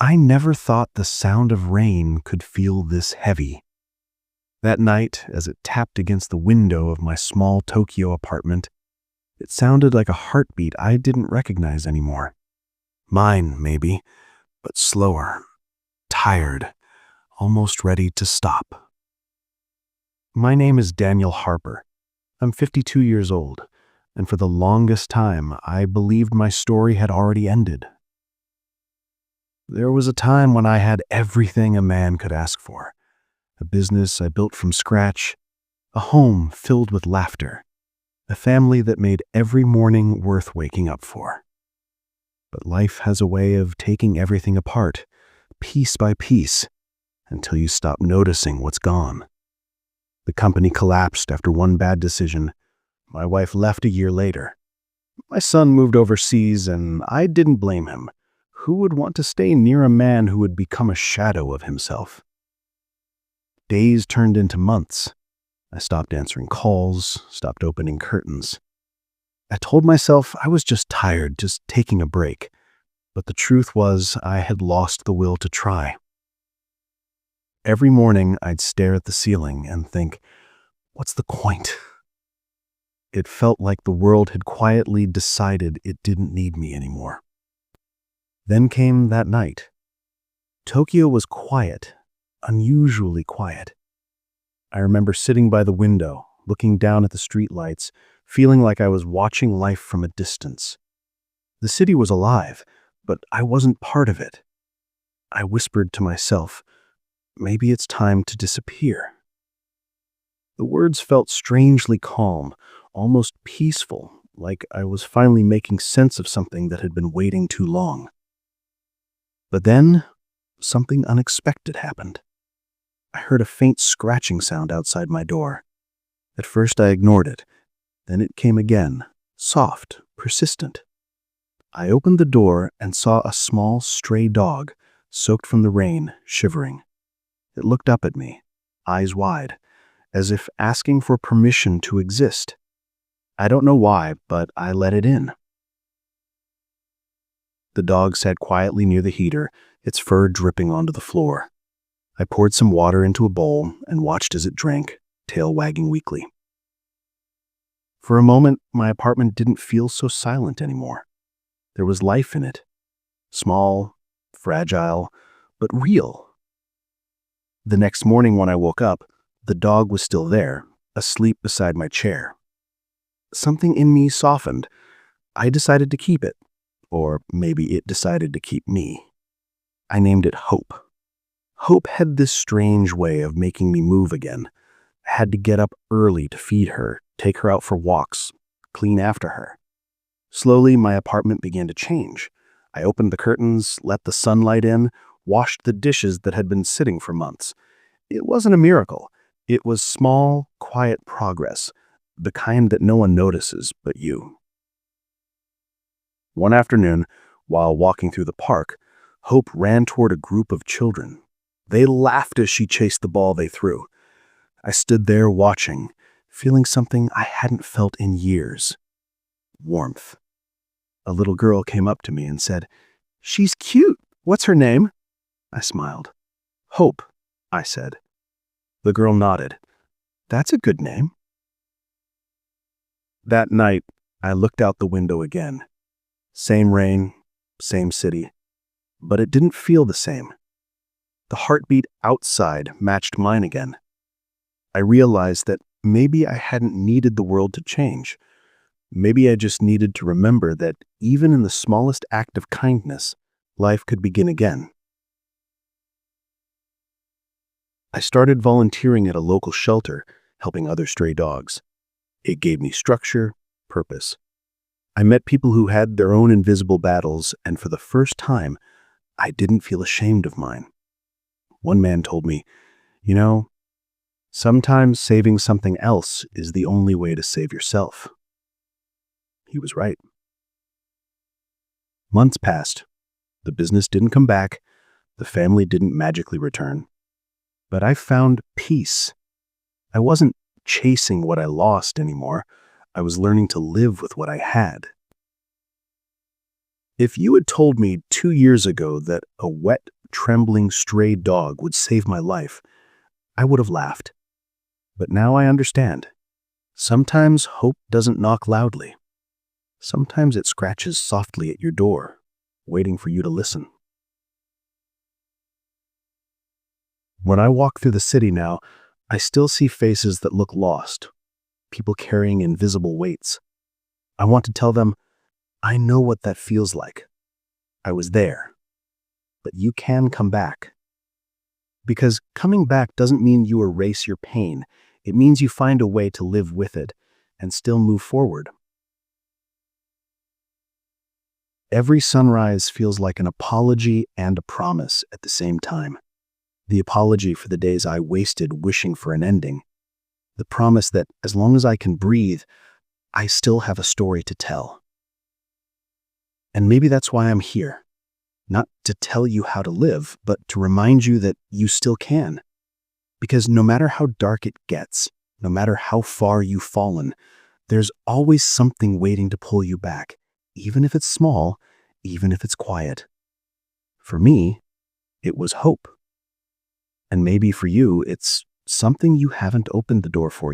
I never thought the sound of rain could feel this heavy. That night, as it tapped against the window of my small Tokyo apartment, it sounded like a heartbeat I didn't recognize anymore. Mine, maybe, but slower, tired, almost ready to stop. My name is Daniel Harper. I'm 52 years old, and for the longest time, I believed my story had already ended. There was a time when I had everything a man could ask for. A business I built from scratch, a home filled with laughter, a family that made every morning worth waking up for. But life has a way of taking everything apart, piece by piece, until you stop noticing what's gone. The company collapsed after one bad decision. My wife left a year later. My son moved overseas, and I didn't blame him. Who would want to stay near a man who would become a shadow of himself? Days turned into months. I stopped answering calls, stopped opening curtains. I told myself I was just tired, just taking a break. But the truth was, I had lost the will to try. Every morning, I'd stare at the ceiling and think, what's the point? It felt like the world had quietly decided it didn't need me anymore. Then came that night. Tokyo was quiet, unusually quiet. I remember sitting by the window, looking down at the streetlights, feeling like I was watching life from a distance. The city was alive, but I wasn't part of it. I whispered to myself, maybe it's time to disappear. The words felt strangely calm, almost peaceful, like I was finally making sense of something that had been waiting too long. But then, something unexpected happened. I heard a faint scratching sound outside my door. At first I ignored it. Then it came again, soft, persistent. I opened the door and saw a small, stray dog, soaked from the rain, shivering. It looked up at me, eyes wide, as if asking for permission to exist. I don't know why, but I let it in. The dog sat quietly near the heater, its fur dripping onto the floor. I poured some water into a bowl and watched as it drank, tail wagging weakly. For a moment, my apartment didn't feel so silent anymore. There was life in it. Small, fragile, but real. The next morning when I woke up, the dog was still there, asleep beside my chair. Something in me softened. I decided to keep it. Or maybe it decided to keep me. I named it Hope. Hope had this strange way of making me move again. I had to get up early to feed her, take her out for walks, clean after her. Slowly, my apartment began to change. I opened the curtains, let the sunlight in, washed the dishes that had been sitting for months. It wasn't a miracle. It was small, quiet progress, the kind that no one notices but you. One afternoon, while walking through the park, Hope ran toward a group of children. They laughed as she chased the ball they threw. I stood there watching, feeling something I hadn't felt in years. Warmth. A little girl came up to me and said, "She's cute. What's her name?" I smiled. "Hope," I said. The girl nodded. "That's a good name." That night, I looked out the window again. Same rain, same city, but it didn't feel the same. The heartbeat outside matched mine again. I realized that maybe I hadn't needed the world to change. Maybe I just needed to remember that even in the smallest act of kindness, life could begin again. I started volunteering at a local shelter, helping other stray dogs. It gave me structure, purpose. I met people who had their own invisible battles, and for the first time, I didn't feel ashamed of mine. One man told me, sometimes saving something else is the only way to save yourself. He was right. Months passed. The business didn't come back. The family didn't magically return. But I found peace. I wasn't chasing what I lost anymore. I was learning to live with what I had. If you had told me 2 years ago that a wet, trembling stray dog would save my life, I would have laughed. But now I understand. Sometimes hope doesn't knock loudly. Sometimes it scratches softly at your door, waiting for you to listen. When I walk through the city now, I still see faces that look lost, people carrying invisible weights. I want to tell them, I know what that feels like. I was there. But you can come back. Because coming back doesn't mean you erase your pain. It means you find a way to live with it and still move forward. Every sunrise feels like an apology and a promise at the same time. The apology for the days I wasted wishing for an ending. The promise that as long as I can breathe, I still have a story to tell. And maybe that's why I'm here. Not to tell you how to live, but to remind you that you still can. Because no matter how dark it gets, no matter how far you've fallen, there's always something waiting to pull you back, even if it's small, even if it's quiet. For me, it was hope. And maybe for you, it's something you haven't opened the door for yet.